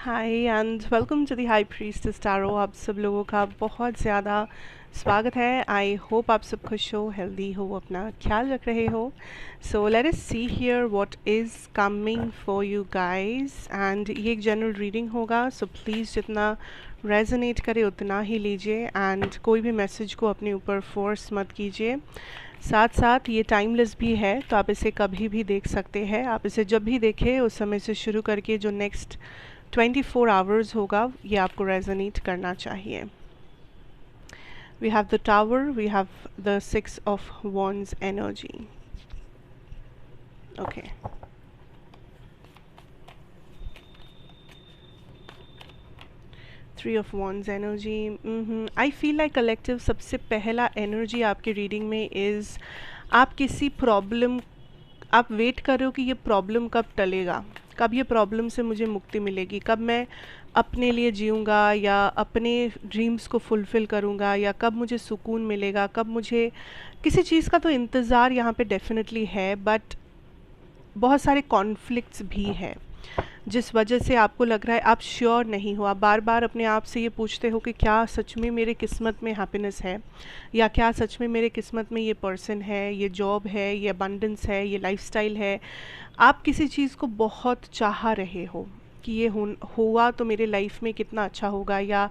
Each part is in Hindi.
Hi and welcome to the high priestess tarot. आप सब लोगों का बहुत ज़्यादा स्वागत है। आई होप आप सब खुश हो, हेल्दी हो, अपना ख्याल रख रहे हो। So let us see here what is coming for you guys. And ये एक जनरल रीडिंग होगा, सो प्लीज़ जितना रेजोनेट करे उतना ही लीजिए एंड कोई भी मैसेज को अपने ऊपर फोर्स मत कीजिए। साथ साथ ये टाइमलेस भी है, तो आप इसे कभी भी देख सकते हैं। आप इसे जब भी देखें उस समय से शुरू करके जो नेक्स्ट 24 आवर्स होगा ये आपको रेजोनेट करना चाहिए। We have the tower, we have the 6 of wands energy. Okay, 3 of wands energy. I feel like collective सबसे पहला एनर्जी आपकी रीडिंग में इज़ आप किसी प्रॉब्लम, आप वेट कर रहे हो कि ये प्रॉब्लम कब टलेगा, कब ये प्रॉब्लम से मुझे मुक्ति मिलेगी, कब मैं अपने लिए जीऊँगा या अपने ड्रीम्स को फुलफ़िल करूँगा, या कब मुझे सुकून मिलेगा, कब मुझे किसी चीज़ का तो इंतज़ार यहाँ पे डेफिनेटली है। बट बहुत सारे कॉन्फ्लिक्ट्स भी है जिस वजह से आपको लग रहा है आप श्योर नहीं हो। आप बार बार अपने आप से ये पूछते हो कि क्या सच में मेरे किस्मत में हैप्पीनेस है, या क्या सच में मेरे किस्मत में ये पर्सन है, ये जॉब है, ये अबंडेंस है, ये लाइफस्टाइल है। आप किसी चीज़ को बहुत चाह रहे हो कि ये हुआ तो मेरे लाइफ में कितना अच्छा होगा, या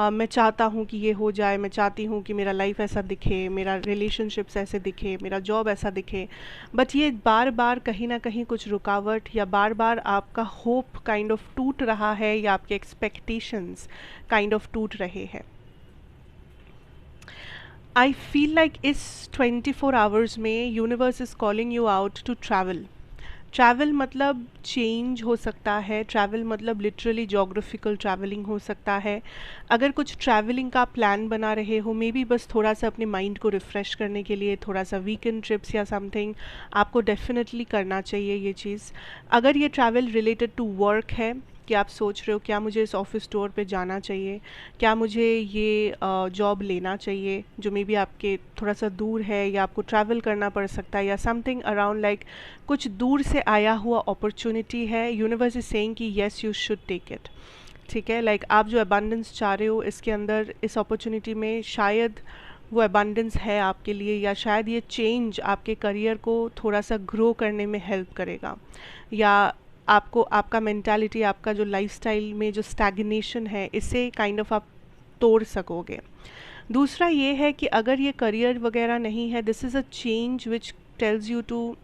मैं चाहता हूँ कि ये हो जाए, मैं चाहती हूँ कि मेरा लाइफ ऐसा दिखे, मेरा रिलेशनशिप्स ऐसे दिखे, मेरा जॉब ऐसा दिखे। बट ये बार बार कहीं ना कहीं कुछ रुकावट, या बार बार आपका होप काइंड ऑफ टूट रहा है, या आपके एक्सपेक्टेशंस काइंड ऑफ टूट रहे हैं। आई फील लाइक इस 24 आवर्स में universe is calling you out to travel. Travel मतलब चेंज हो सकता है, ट्रैवल मतलब लिटरली जोग्राफिकल ट्रैवलिंग हो सकता है। अगर कुछ ट्रैवलिंग का प्लान बना रहे हो, मे बी बस थोड़ा सा अपने माइंड को रिफ़्रेश करने के लिए, थोड़ा सा वीकेंड ट्रिप्स या समथिंग, आपको डेफिनेटली करना चाहिए ये चीज़। अगर ये ट्रैवल रिलेटेड टू वर्क है कि आप सोच रहे हो क्या मुझे इस ऑफिस स्टोर पे जाना चाहिए, क्या मुझे ये जॉब लेना चाहिए जो मे बी आपके थोड़ा सा दूर है, या आपको ट्रैवल करना पड़ सकता है, या समथिंग अराउंड लाइक कुछ दूर से आया हुआ अपॉर्चुनिटी है, यूनिवर्स इज सेइंग कि yes you should take it. ठीक है, लाइक आप जो अबंडेंस चाह रहे हो इसके अंदर, इस अपॉर्चुनिटी में शायद वो अबंडेंस है आपके लिए, या शायद ये चेंज आपके करियर को थोड़ा सा ग्रो करने में हेल्प करेगा, या आपको आपका मेंटालिटी, आपका जो लाइफस्टाइल में जो स्टैग्नेशन है इसे काइंड ऑफ आप तोड़ सकोगे। दूसरा ये है कि अगर ये करियर वगैरह नहीं है, this is a change which tells you to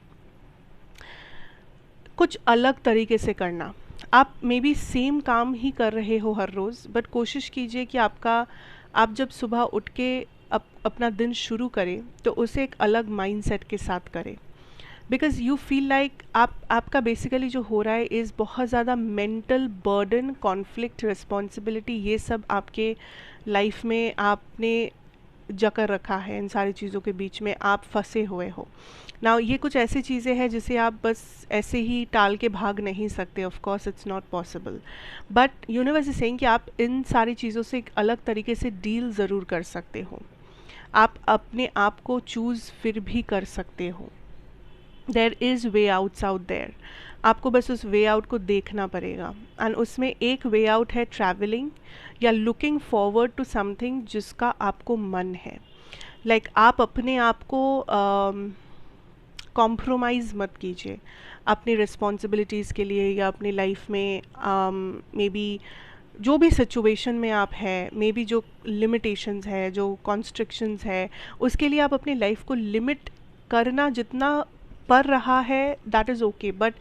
कुछ अलग तरीके से करना। आप मे बी सेम काम ही कर रहे हो हर रोज़, बट कोशिश कीजिए कि आप जब सुबह उठ के अपना दिन शुरू करें तो उसे एक अलग माइंडसेट के साथ करें। बिकॉज यू फील लाइक आपका बेसिकली जो हो रहा है इज़ बहुत ज़्यादा मेंटल बर्डन, कॉन्फ्लिक्ट, रिस्पॉन्सिबिलिटी, ये सब आपके लाइफ में आपने जकड़ रखा है। इन सारी चीज़ों के बीच में आप फंसे हुए हो ना। ये कुछ ऐसी चीज़ें हैं जिसे आप बस ऐसे ही टाल के भाग नहीं सकते। Of course it's not possible, but universe is saying कि आप इन सारी चीज़ों से एक अलग तरीके से डील ज़रूर कर सकते हो। आप अपने आप को चूज़ फिर भी कर सकते हो। There is ways outs out there. आपको बस उस वे आउट को देखना पड़ेगा, एंड उसमें एक वे आउट है ट्रैवलिंग, या लुकिंग फॉरवर्ड टू समथिंग जिसका आपको मन है। लाइक आप अपने आप को कॉम्प्रोमाइज़ मत कीजिए अपनी रिस्पॉन्सिबिलिटीज़ के लिए, या अपनी लाइफ में मे बी जो भी सिचुएशन में आप है, मे बी जो लिमिटेशंस है, जो कॉन्स्ट्रिक्शंस है, उसके लिए आप अपनी लाइफ को लिमिट करना जितना पड़ रहा है दैट इज़ ओके, बट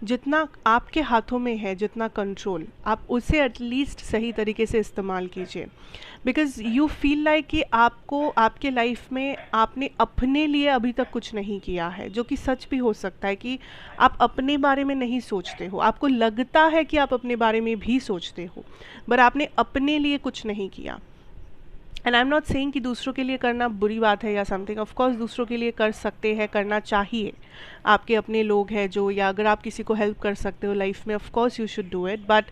जितना आपके हाथों में है, जितना कंट्रोल, आप उसे एटलीस्ट सही तरीके से इस्तेमाल कीजिए। बिकॉज़ यू फील लाइक कि आपको आपके लाइफ में आपने अपने लिए अभी तक कुछ नहीं किया है, जो कि सच भी हो सकता है कि आप अपने बारे में नहीं सोचते हो। आपको लगता है कि आप अपने बारे में भी सोचते हो, पर आपने अपने लिए कुछ नहीं किया। And I am not saying कि दूसरों के लिए करना बुरी बात है या समथिंग। ऑफ कोर्स दूसरों के लिए कर सकते हैं, करना चाहिए। आपके अपने लोग हैं जो, या अगर आप किसी को हेल्प कर सकते हो लाइफ में, of course you should do it. But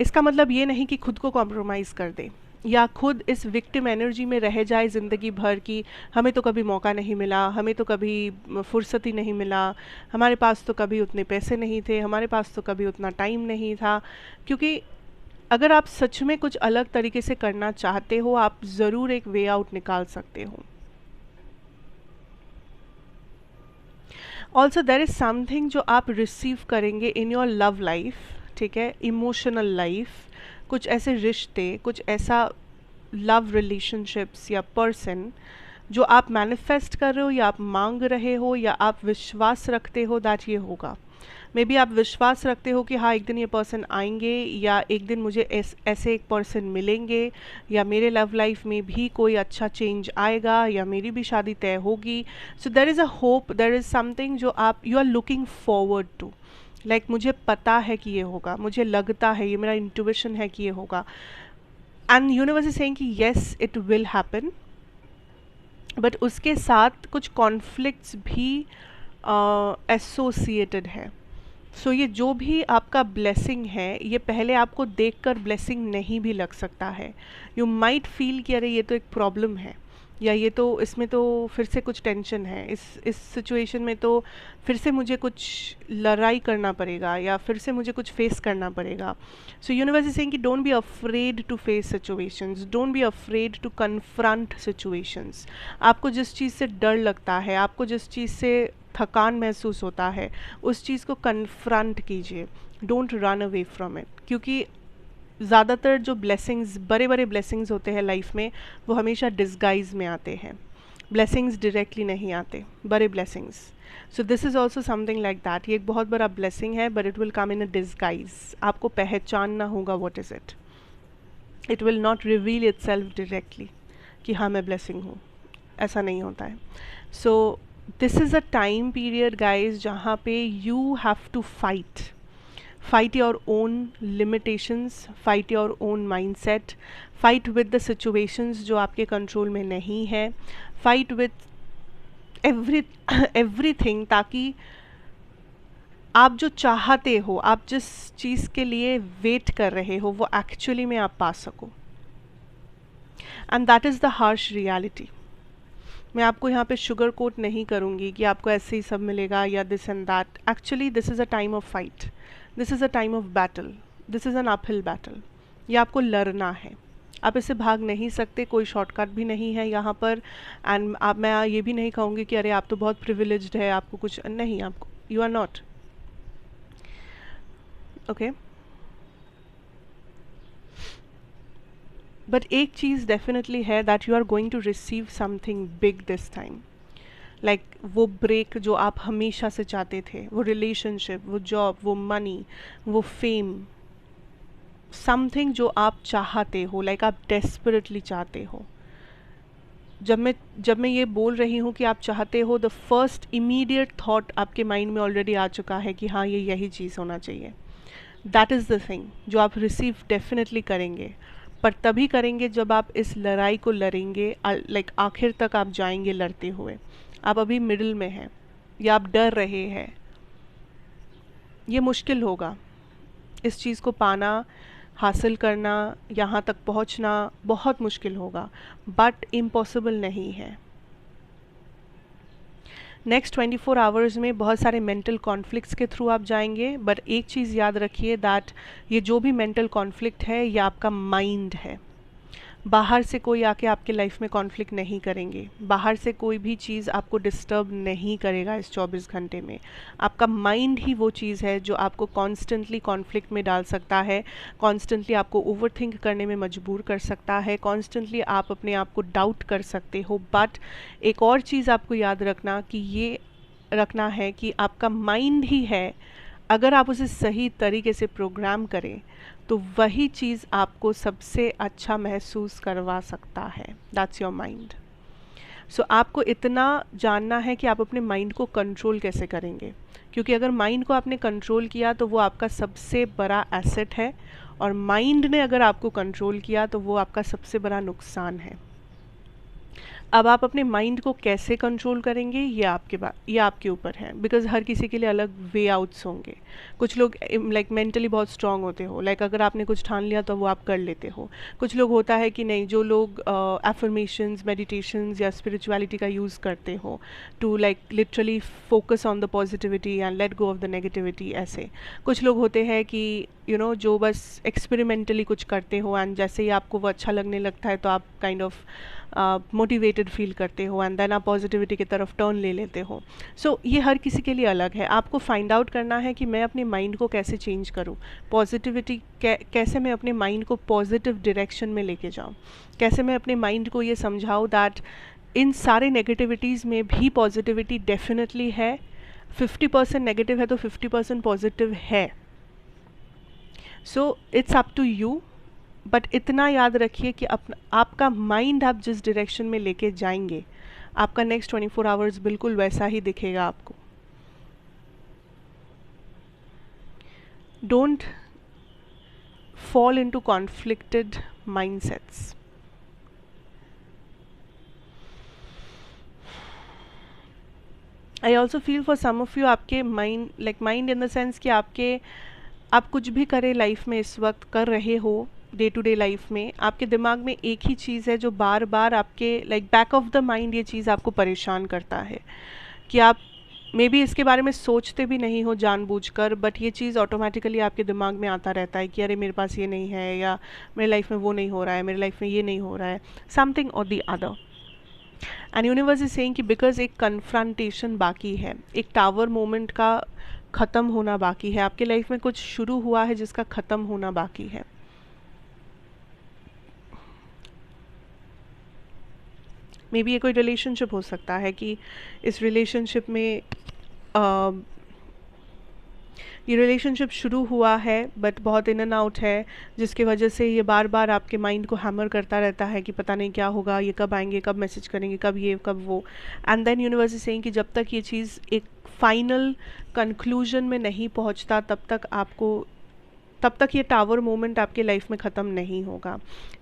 इसका मतलब ये नहीं कि खुद को कॉम्प्रोमाइज़ कर दे, या खुद इस विक्टिम एनर्जी में रह जाए ज़िंदगी भर की हमें तो कभी मौका नहीं मिला, हमें तो कभी फुर्सत ही नहीं मिला, हमारे पास तो कभी उतने पैसे नहीं थे, हमारे पास तो कभी उतना टाइम नहीं था। क्योंकि अगर आप सच में कुछ अलग तरीके से करना चाहते हो, आप ज़रूर एक वे आउट निकाल सकते हो। ऑल्सो देर इज़ समथिंग जो आप रिसीव करेंगे इन योर लव लाइफ, ठीक है, इमोशनल लाइफ, कुछ ऐसे रिश्ते, कुछ ऐसा लव रिलेशनशिप्स या पर्सन जो आप मैनिफेस्ट कर रहे हो या आप मांग रहे हो या आप विश्वास रखते हो दैट ये होगा। मे बी आप विश्वास रखते हो कि हाँ एक दिन ये पर्सन आएंगे, या एक दिन मुझे ऐसे एक पर्सन मिलेंगे, या मेरे लव लाइफ में भी कोई अच्छा चेंज आएगा, या मेरी भी शादी तय होगी। So there is a hope, there is something जो आप you are looking forward to. Like मुझे पता है कि ये होगा, मुझे लगता है, ये मेरा इंट्यूशन है कि ये होगा, एंड यूनिवर्स इज सेइंग कि yes it will happen. But उसके साथ कुछ कॉन्फ्लिक्ट्स भी एसोसिएटेड है। सो ये जो भी आपका ब्लेसिंग है, ये पहले आपको देखकर ब्लेसिंग नहीं भी लग सकता है। यू माइट फील कि अरे ये तो एक प्रॉब्लम है, या ये तो इसमें तो फिर से कुछ टेंशन है, इस सिचुएशन में तो फिर से मुझे कुछ लड़ाई करना पड़ेगा, या फिर से मुझे कुछ फेस करना पड़ेगा। सो यूनिवर्स इज सेइंग कि don't be afraid to face situations, don't be afraid to confront situations. आपको जिस चीज़ से डर लगता है, आपको जिस चीज़ से थकान महसूस होता है, उस चीज़ को कन्फ्रंट कीजिए, don't run away from it. क्योंकि ज़्यादातर जो ब्लेसिंग्स, बड़े बड़े ब्लेसिंग्स होते हैं लाइफ में, वो हमेशा डिस्गाइज में आते हैं। ब्लेसिंग्स डायरेक्टली नहीं आते, बड़े blessings. So this is also something like that. ये एक बहुत बड़ा ब्लेसिंग है, but it will come in a disguise. आपको पहचानना होगा what is it. It will not reveal itself directly कि हाँ मैं ब्लेसिंग हूँ, ऐसा नहीं होता है। So this is a time period guys जहाँ पे you have to fight your own limitations, fight your own mindset, fight with the situations जो आपके कंट्रोल में नहीं है, fight with everything, ताकि आप जो चाहते हो, आप जिस चीज़ के लिए वेट कर रहे हो, वो एक्चुअली में आप पा सको। And that is the harsh reality. मैं आपको यहाँ पे शुगर कोट नहीं करूँगी कि आपको ऐसे ही सब मिलेगा या this and that. Actually this is a time of fight, this is a time of battle, this is an uphill battle. ये आपको लड़ना है, आप इससे भाग नहीं सकते, कोई शॉर्टकट भी नहीं है यहाँ पर। एंड आप, मैं ये भी नहीं कहूँगी कि अरे आप तो बहुत प्रिविलेज्ड है, आपको कुछ नहीं, आपको you are not, okay. But एक चीज़ डेफिनेटली है that you are going to receive something big this time. Like वो ब्रेक जो आप हमेशा से चाहते थे, वो रिलेशनशिप, वो जॉब, वो मनी, वो फेम, समथिंग जो आप चाहते हो, लाइक आप डेस्परेटली चाहते हो। जब मैं ये बोल रही हूँ कि आप चाहते हो, द फर्स्ट इमीडिएट थॉट आपके माइंड में ऑलरेडी आ चुका है कि हाँ ये यही चीज़ होना चाहिए। दैट इज़ द थिंग जो आप रिसीव डेफिनेटली करेंगे, पर तभी करेंगे जब आप इस लड़ाई को लड़ेंगे, लाइक आखिर तक आप जाएंगे लड़ते हुए। आप अभी मिडिल में हैं या आप डर रहे हैं, ये मुश्किल होगा। इस चीज़ को पाना, हासिल करना, यहाँ तक पहुँचना बहुत मुश्किल होगा, बट इम्पॉसिबल नहीं है। नेक्स्ट 24 आवर्स में बहुत सारे मेंटल कॉन्फ्लिक्ट्स के थ्रू आप जाएंगे, बट एक चीज़ याद रखिए दैट ये जो भी मेंटल कॉन्फ्लिक्ट है, ये आपका माइंड है। बाहर से कोई आके आपके लाइफ में कॉन्फ्लिक्ट नहीं करेंगे, बाहर से कोई भी चीज़ आपको डिस्टर्ब नहीं करेगा इस 24 घंटे में। आपका माइंड ही वो चीज़ है जो आपको कॉन्स्टेंटली कॉन्फ्लिक्ट में डाल सकता है, कॉन्स्टेंटली आपको ओवरथिंक करने में मजबूर कर सकता है, कॉन्स्टेंटली आप अपने आप को डाउट कर सकते हो। बट एक और चीज़ आपको याद रखना कि ये रखना है कि आपका माइंड ही है, अगर आप उसे सही तरीके से प्रोग्राम करें तो वही चीज़ आपको सबसे अच्छा महसूस करवा सकता है। That's your mind. सो आपको इतना जानना है कि आप अपने माइंड को कंट्रोल कैसे करेंगे, क्योंकि अगर माइंड को आपने कंट्रोल किया तो वो आपका सबसे बड़ा एसेट है, और माइंड ने अगर आपको कंट्रोल किया तो वो आपका सबसे बड़ा नुकसान है। अब आप अपने माइंड को कैसे कंट्रोल करेंगे ये आपके ऊपर है, बिकॉज हर किसी के लिए अलग वे आउट्स होंगे। कुछ लोग लाइक मेंटली बहुत स्ट्रांग होते हो, लाइक अगर आपने कुछ ठान लिया तो वो आप कर लेते हो। कुछ लोग होता है कि नहीं, जो लोग एफर्मेशंस, मेडिटेशंस या स्पिरिचुअलिटी का यूज़ करते हो to like literally focus on the positivity and let go of the negativity, ऐसे कुछ लोग होते हैं कि जो बस एक्सपेरिमेंटली कुछ करते हो एंड जैसे ही आपको वो अच्छा लगने लगता है तो आप काइंड ऑफ मोटिवेटेड फील करते हो एंड देन आप पॉजिटिविटी की तरफ टर्न ले लेते हो। सो ये हर किसी के लिए अलग है। आपको फाइंड आउट करना है कि मैं अपने माइंड को कैसे चेंज करूँ, पॉजिटिविटी कैसे मैं अपने माइंड को पॉजिटिव डायरेक्शन में लेके जाऊँ, कैसे मैं अपने माइंड को ये समझाऊँ दैट इन सारे नेगेटिविटीज़ में भी पॉजिटिविटी डेफिनेटली है। 50% नेगेटिव है तो 50% पॉजिटिव है। So it's up to you. But इतना याद रखिए कि आपका माइंड आप जिस डायरेक्शन में लेके जाएंगे, आपका नेक्स्ट 24 आवर्स बिल्कुल वैसा ही दिखेगा आपको। Don't fall into conflicted mindsets. I also feel for some of you, आपके माइंड इन द सेंस कि आप कुछ भी करें लाइफ में, इस वक्त कर रहे हो डे टू डे लाइफ में, आपके दिमाग में एक ही चीज़ है जो बार बार आपके बैक ऑफ द माइंड ये चीज़ आपको परेशान करता है कि आप मे बी इसके बारे में सोचते भी नहीं हो जानबूझकर, बट ये चीज़ ऑटोमेटिकली आपके दिमाग में आता रहता है कि अरे मेरे पास ये नहीं है, या मेरे लाइफ में वो नहीं हो रहा है, मेरे लाइफ में ये नहीं हो रहा है, समथिंग और the other. And universe is saying कि बिकॉज एक कन्फ्रंटेशन बाकी है, एक टावर मोमेंट का ख़त्म होना बाकी है, आपके लाइफ में कुछ शुरू हुआ है जिसका ख़त्म होना बाकी है। मे बी ये कोई रिलेशनशिप हो सकता है कि इस रिलेशनशिप में ये रिलेशनशिप शुरू हुआ है बट बहुत इन एंड आउट है, जिसकी वजह से ये बार बार आपके माइंड को हैमर करता रहता है कि पता नहीं क्या होगा, ये कब आएंगे, कब मैसेज करेंगे, कब ये कब वो। And then universe is saying कि जब तक ये चीज़ एक फाइनल कंक्लूजन में नहीं पहुंचता तब तक ये टावर मोमेंट आपके लाइफ में ख़त्म नहीं होगा।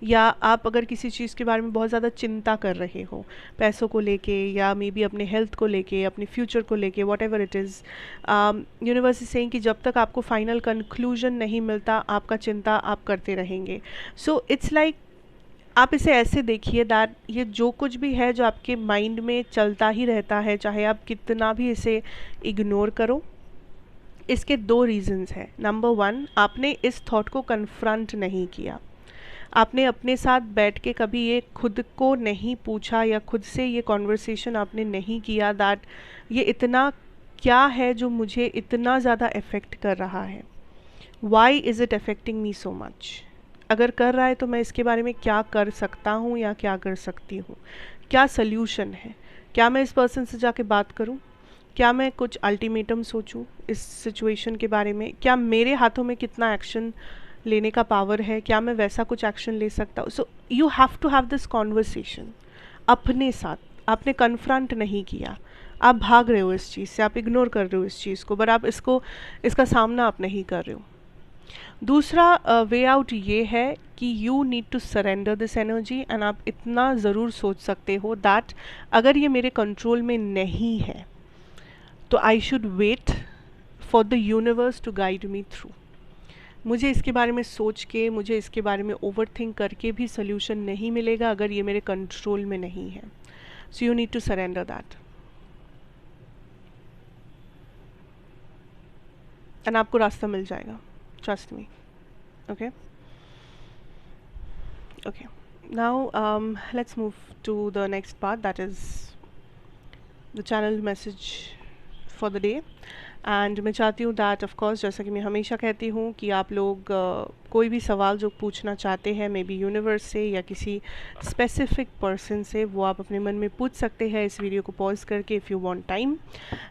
या आप अगर किसी चीज़ के बारे में बहुत ज़्यादा चिंता कर रहे हो, पैसों को लेके या मे बी अपने हेल्थ को लेके, अपने फ्यूचर को लेके, what ever it is, universe is saying कि जब तक आपको फाइनल कंक्लूजन नहीं मिलता आपका चिंता आप करते रहेंगे। सो इट्स लाइक आप इसे ऐसे देखिए दैट ये जो कुछ भी है जो आपके माइंड में चलता ही रहता है, चाहे आप कितना भी इसे इग्नोर करो, इसके दो रीजंस हैं। नंबर 1, आपने इस थॉट को कन्फ्रंट नहीं किया, आपने अपने साथ बैठ के कभी ये खुद को नहीं पूछा या खुद से ये कॉन्वर्सेशन आपने नहीं किया दैट ये इतना क्या है जो मुझे इतना ज़्यादा इफ़ेक्ट कर रहा है, why is it affecting me so much. अगर कर रहा है तो मैं इसके बारे में क्या कर सकता हूँ या क्या कर सकती हूँ, क्या सल्यूशन है, क्या मैं इस पर्सन से जाके बात करूँ, क्या मैं कुछ अल्टीमेटम सोचूं इस सिचुएशन के बारे में, क्या मेरे हाथों में कितना एक्शन लेने का पावर है, क्या मैं वैसा कुछ एक्शन ले सकता हूँ। So you have to have this conversation अपने साथ। आपने कन्फ्रंट नहीं किया, आप भाग रहे हो इस चीज़ से, आप इग्नोर कर रहे हो इस चीज़ को, बट आप इसका सामना आप नहीं कर रहे हो। दूसरा वे आउट ये है कि you need to surrender this energy, and आप इतना ज़रूर सोच सकते हो दैट अगर ये मेरे कंट्रोल में नहीं है तो I should wait for the universe to guide me through. मुझे इसके बारे में सोच के, मुझे इसके बारे में ओवर थिंक करके भी सोल्यूशन नहीं मिलेगा अगर ये मेरे कंट्रोल में नहीं है। So you need to surrender that, and आपको रास्ता मिल जाएगा, trust me. Okay okay, now let's move to the next part, that is the channel message for the day. And मैं चाहती हूँ दैट ऑफ कोर्स, जैसा कि मैं हमेशा कहती हूँ कि आप लोग कोई भी सवाल जो पूछना चाहते हैं, मे बी यूनिवर्स से या किसी स्पेसिफिक पर्सन से, वो आप अपने मन में पूछ सकते हैं इस वीडियो को पॉज करके, if you want time.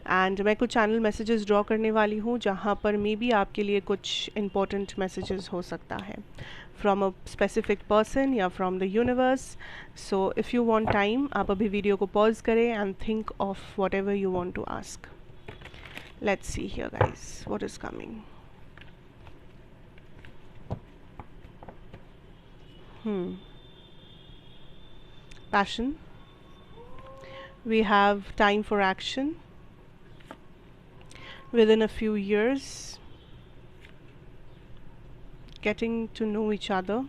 And मैं कुछ चैनल मैसेजेस ड्रॉ करने वाली हूँ जहाँ पर मे बी आपके लिए कुछ इंपॉर्टेंट मैसेजेस हो सकता है फ्रॉम अ स्पेसिफिक पर्सन या from the universe. So if you want time, आप अभी वीडियो को पॉज करें and think of whatever you want to ask. Let's see here guys, what is coming. Passion, We have time for action within a few years, getting to know each other,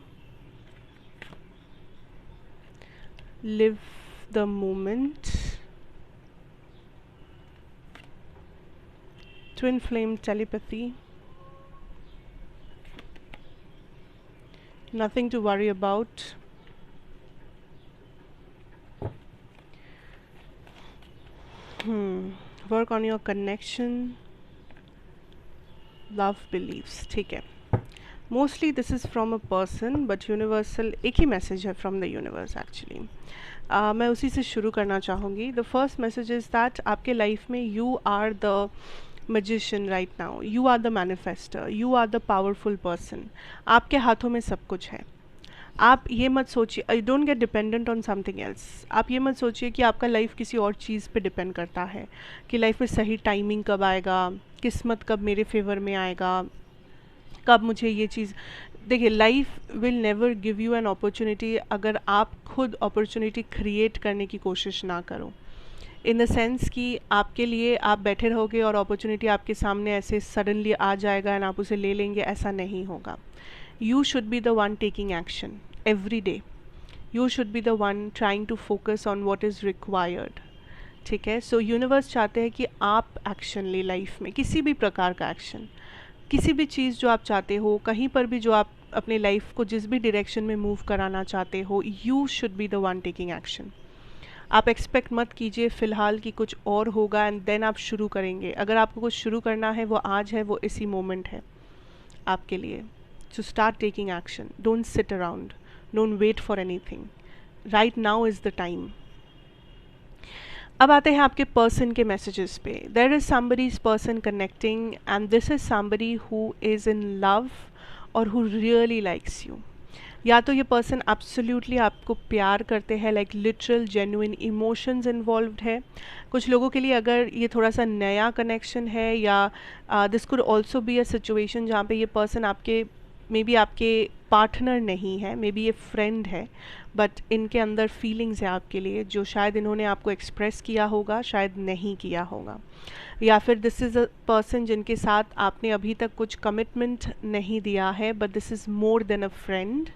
live the moment, twin flame telepathy, nothing to worry about. Work on your connection, love beliefs. ठीक है, mostly this is from a person, but universal एक ही मैसेज है फ्रॉम द यूनिवर्स एक्चुअली. मैं उसी से शुरू करना चाहूँगी. The first message is that आपके लाइफ में you are the magician right now, you are the manifestor, you are the powerful person. आपके हाथों में सब कुछ है. आप ये मत सोचिए, I don't get dependent on something else. आप ये मत सोचिए कि आपका लाइफ किसी और चीज़ पे डिपेंड करता है, कि लाइफ में सही टाइमिंग कब आएगा, किस्मत कब मेरे फेवर में आएगा, कब मुझे ये चीज़. देखिए, life will never give you an opportunity अगर आप खुद अपॉर्चुनिटी क्रिएट करने की कोशिश ना करो. इन द सेंस कि आपके लिए आप बैठे रहोगे और अपॉर्चुनिटी आपके सामने ऐसे सडनली आ जाएगा एंड आप उसे ले लेंगे, ऐसा नहीं होगा. You should be the one taking action every day. You should be the one trying to focus on what is required. ठीक है, सो यूनिवर्स चाहते हैं कि आप एक्शन ले लाइफ में, किसी भी प्रकार का एक्शन, किसी भी चीज़ जो आप चाहते हो, कहीं पर भी जो आप अपने लाइफ को जिस भी डायरेक्शन में मूव कराना चाहते हो, you should be the one taking action. आप एक्सपेक्ट मत कीजिए फ़िलहाल कि कुछ और होगा एंड देन आप शुरू करेंगे. अगर आपको कुछ शुरू करना है वो आज है, वो इसी मोमेंट है आपके लिए. So start taking action. Don't sit around, don't wait for anything. Right now is the time. अब आते हैं आपके पर्सन के मैसेजेस पे. There is somebody's person connecting and this is somebody who is in love और हु रियली लाइक्स यू. या तो ये पर्सन एब्सोल्युटली आपको प्यार करते हैं, like literal genuine emotions involved है. कुछ लोगों के लिए अगर ये थोड़ा सा नया कनेक्शन है, या this could also be a situation जहाँ पे ये पर्सन आपके मे बी आपके पार्टनर नहीं है, मे बी ये फ्रेंड है, बट इनके अंदर फीलिंग्स है आपके लिए जो शायद इन्होंने आपको एक्सप्रेस किया होगा, शायद नहीं किया होगा. या फिर दिस इज़ अ पर्सन जिनके साथ आपने अभी तक कुछ कमिटमेंट नहीं दिया है, but this is more than a friend.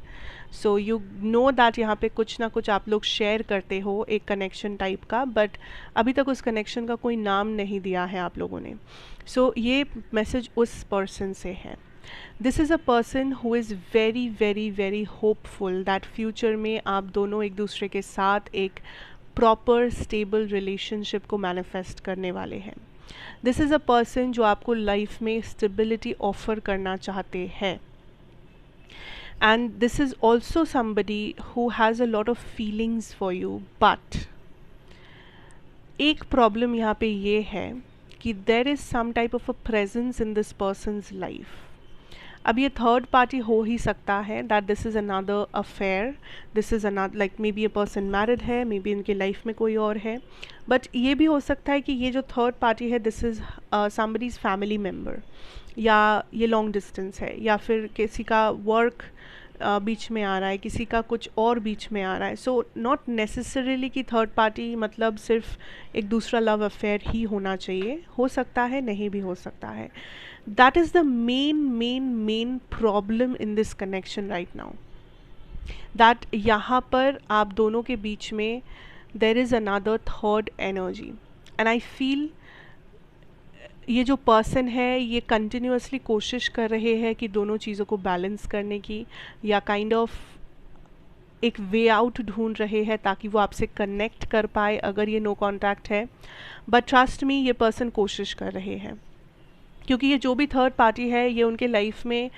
So you know that यहाँ पे कुछ ना कुछ आप लोग शेयर करते हो, एक कनेक्शन टाइप का, बट अभी तक उस कनेक्शन का कोई नाम नहीं दिया है आप लोगों ने. सो ये मैसेज उस पर्सन से है. This is a person who is very very very hopeful that future में आप दोनों एक दूसरे के साथ एक प्रॉपर स्टेबल रिलेशनशिप को मैनिफेस्ट करने वाले हैं. दिस इज़ अ पर्सन जो आपको लाइफ में स्टेबिलिटी ऑफर करना चाहते हैं. And this is also somebody who has a lot of feelings for you. But एक प्रॉब्लम यहाँ पे ये है कि there is some type of a presence in this person's life. अब ये थर्ड पार्टी हो ही सकता है, that this is another affair, this is another, like maybe a person married है, मे बी इनके लाइफ में कोई और है. बट ये भी हो सकता है कि ये जो थर्ड पार्टी है this is somebody's family member, या ये लॉन्ग डिस्टेंस है, या फिर किसी का वर्क बीच में आ रहा है, किसी का कुछ और बीच में आ रहा है. सो नॉट नेसेसरीली कि थर्ड पार्टी मतलब सिर्फ एक दूसरा लव अफेयर ही होना चाहिए, हो सकता है, नहीं भी हो सकता है. That is the main problem in this connection right now, that यहाँ पर आप दोनों के बीच में there is another third energy. And I feel ये जो पर्सन है ये कंटिन्यूसली कोशिश कर रहे हैं कि दोनों चीज़ों को बैलेंस करने की, या काइंड ऑफ एक वे आउट ढूंढ रहे हैं ताकि वो आपसे कनेक्ट कर पाए अगर ये नो कॉन्टैक्ट है. बट ट्रस्ट मी, ये पर्सन कोशिश कर रहे हैं, क्योंकि ये जो भी थर्ड पार्टी है ये उनके लाइफ में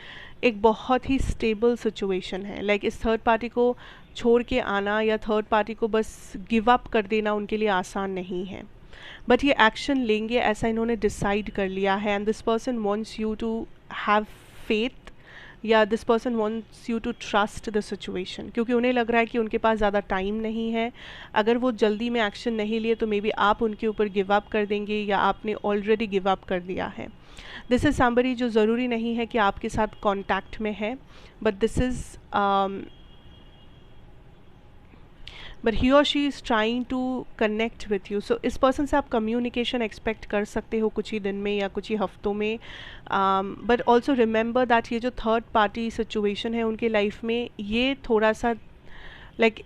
एक बहुत ही स्टेबल सिचुएशन है. लाइक इस थर्ड पार्टी को छोड़ के आना या थर्ड पार्टी को बस गिव अप कर देना उनके लिए आसान नहीं है. बट ये एक्शन लेंगे ऐसा इन्होंने डिसाइड कर लिया है. And this person wants you to have faith, या this person wants you to trust the situation, क्योंकि उन्हें लग रहा है कि उनके पास ज़्यादा टाइम नहीं है. अगर वो जल्दी में एक्शन नहीं लिए तो मे बी आप उनके ऊपर गिव अप कर देंगे, या आपने ऑलरेडी गिव अप कर दिया है. दिस इज़ समबडी जो ज़रूरी नहीं है कि आपके साथ कॉन्टैक्ट में है, but this is but he और she is trying to connect with you. So इस पर्सन से आप कम्युनिकेशन एक्सपेक्ट कर सकते हो कुछ ही दिन में या कुछ ही हफ्तों में. बट ऑल्सो रिमेंबर दैट ये जो थर्ड पार्टी सिचुएशन है उनके लाइफ में, ये थोड़ा सा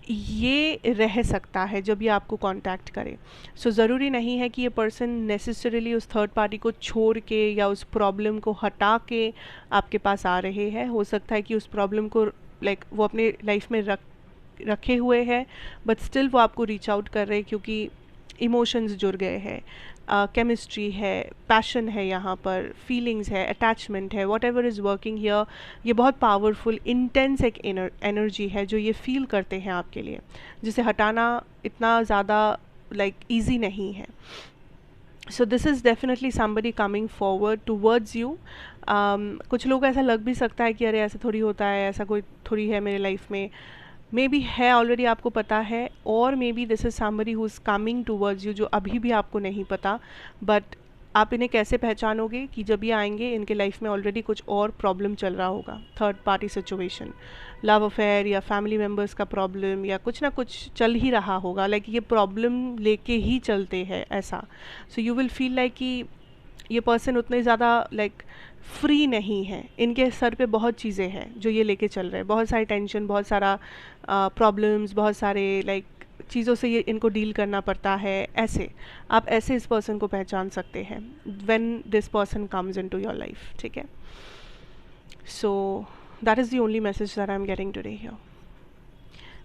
ये रह सकता है जब ये आपको कांटेक्ट करे. सो ज़रूरी नहीं है कि ये पर्सन नेसेसरीली उस थर्ड पार्टी को छोड़ के या उस प्रॉब्लम को हटा के आपके पास आ रहे हैं. हो सकता है कि उस प्रॉब्लम को वो अपने लाइफ में रखे हुए हैं, बट स्टिल वो आपको रीच आउट कर रहे हैं क्योंकि इमोशंस जुड़ गए हैं, केमिस्ट्री है, पैशन है, यहाँ पर फीलिंग्स है, अटैचमेंट है, what ever is working here. ये बहुत पावरफुल इंटेंस एक एनर्जी है जो ये फील करते हैं आपके लिए, जिसे हटाना इतना ज़्यादा ईजी नहीं है. So this is definitely somebody coming forward towards you. कुछ लोग ऐसा लग भी सकता है कि अरे ऐसा थोड़ी होता है, ऐसा कोई थोड़ी है मेरे लाइफ में. मे बी है, ऑलरेडी आपको पता है, और may be this is somebody who is coming towards you जो अभी भी आपको नहीं पता. बट आप इन्हें कैसे पहचानोगे कि जब ये आएंगे इनके लाइफ में ऑलरेडी कुछ और प्रॉब्लम चल रहा होगा, third party situation, love affair या फैमिली मेम्बर्स का प्रॉब्लम या कुछ ना कुछ चल ही रहा होगा. ये प्रॉब्लम लेके ही चलते हैं ऐसा. सो यू विल फील कि ये पर्सन उतने ज़्यादा फ्री नहीं है, इनके सर पे बहुत चीज़ें हैं जो ये लेके चल रहे हैं, बहुत सारी टेंशन, बहुत सारा प्रॉब्लम्स, बहुत सारे चीज़ों से ये इनको डील करना पड़ता है. ऐसे आप ऐसे इस पर्सन को पहचान सकते हैं when this person comes into your life. ठीक है. So that is the only message that I am getting today here.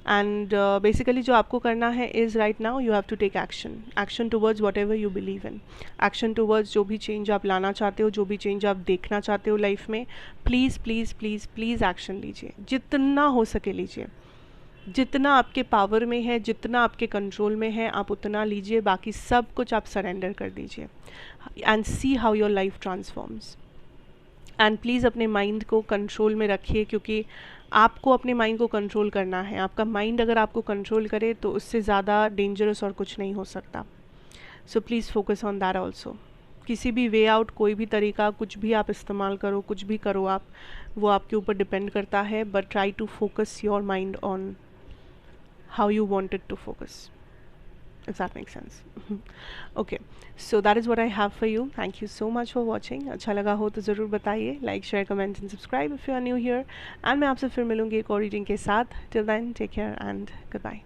And basically जो आपको करना है is right now you have to take action towards whatever you believe in. Action towards जो भी चेंज आप लाना चाहते हो, जो भी चेंज आप देखना चाहते हो लाइफ में, please please please please action लीजिए, जितना हो सके लीजिए, जितना आपके पावर में है, जितना आपके कंट्रोल में है आप उतना लीजिए. बाकी सब कुछ आप सरेंडर कर दीजिए and see how your life transforms. And please अपने माइंड को कंट्रोल में रखिए, क्योंकि आपको अपने माइंड को कंट्रोल करना है. आपका माइंड अगर आपको कंट्रोल करे तो उससे ज़्यादा डेंजरस और कुछ नहीं हो सकता. So please focus on that also. किसी भी वे आउट, कोई भी तरीका, कुछ भी आप इस्तेमाल करो, कुछ भी करो आप, वो आपके ऊपर डिपेंड करता है. But try to focus your mind on how you want it to focus, if that makes sense. Okay, so that is what I have for you. Thank you so much for watching. अच्छा लगा हो तो ज़रूर बताइए, like, share, comment and subscribe if you are new here. and मैं आपसे फिर मिलूँगी एक और रीडिंग के साथ. Till then, take care and goodbye.